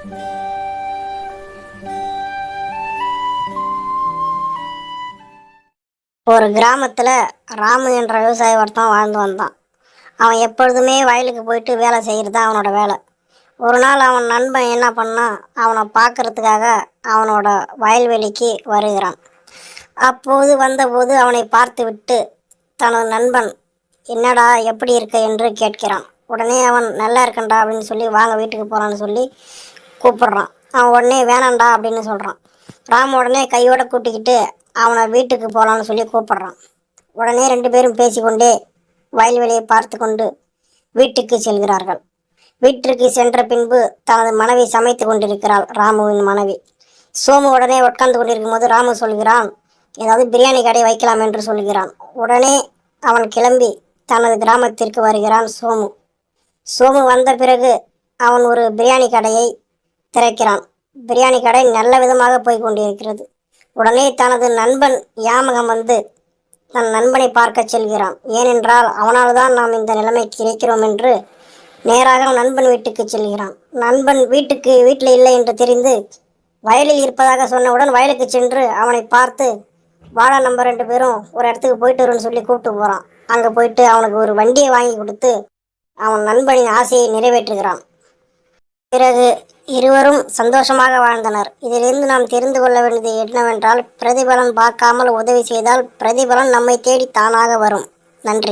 ஒரு கிராமத்தில் ராமு என்ற விவசாயி ஒருத்தன் வாழ்ந்து வந்தான். அவன் எப்பொழுதுமே வயலுக்கு போயிட்டு வேலை செய்கிறது தான் அவனோட வேலை. ஒரு நாள் அவன் நண்பன் என்ன பண்ணான், அவனை பார்க்கறதுக்காக அவனோட வயல்வெளிக்கு வருகிறான். அப்போது வந்தபோது அவனை பார்த்து விட்டு தனது நண்பன் என்னடா எப்படி இருக்க என்று கேட்கிறான். உடனே அவன் நல்லா இருக்கண்டா அப்படின்னு சொல்லி வாங்க வீட்டுக்கு போகிறான்னு சொல்லி கூப்பிடுறான். அவன் உடனே வேணாண்டா அப்படின்னு சொல்கிறான். ராம் உடனே கையோட கூட்டிக்கிட்டு அவனை வீட்டுக்கு போகலான்னு சொல்லி கூப்பிடுறான். உடனே ரெண்டு பேரும் பேசிக்கொண்டே வயல்வெளியை பார்த்து கொண்டு வீட்டுக்கு செல்கிறார்கள். வீட்டிற்கு சென்ற பின்பு தனது மனைவி சமைத்து கொண்டிருக்கிறாள். ராமுவின் மனைவி சோமு உடனே உட்கார்ந்து கொண்டிருக்கும் போது ராமு சொல்கிறான், ஏதாவது பிரியாணி கடை வைக்கலாம் என்று சொல்கிறான். உடனே அவன் கிளம்பி தனது கிராமத்திற்கு வருகிறான். சோமு வந்த பிறகு அவன் ஒரு பிரியாணி கடையை திறக்கிறான். பிரியாணி கடை நல்ல விதமாக போய் கொண்டிருக்கிறது. உடனே தனது நண்பன் யாமகம் வந்து தன் நண்பனை பார்க்க செல்கிறான். ஏனென்றால் அவனால் தான் நாம் இந்த நிலைமைக்கு இருக்கிறோம் என்று நேராக நண்பன் வீட்டுக்கு செல்கிறான். நண்பன் வீட்டில் இல்லை என்று தெரிந்து வயலில் இருப்பதாக சொன்னவுடன் வயலுக்கு சென்று அவனை பார்த்து வாடா நம்ம ரெண்டு பேரும் ஒரு இடத்துக்கு போயிட்டு வரும்னு சொல்லி கூப்பிட்டு போகிறான். அங்கே போயிட்டு அவனுக்கு ஒரு வண்டியை வாங்கி கொடுத்து அவன் நண்பனின் ஆசையை நிறைவேற்றுகிறான். பிறகு இருவரும் சந்தோஷமாக வாழ்ந்தனர். இதிலிருந்து நாம் தெரிந்து கொள்ள வேண்டியது என்னவென்றால், பிரதிபலன் பார்க்காமல் உதவி செய்தால் பிரதிபலன் நம்மை தேடி தானாக வரும். நன்றி.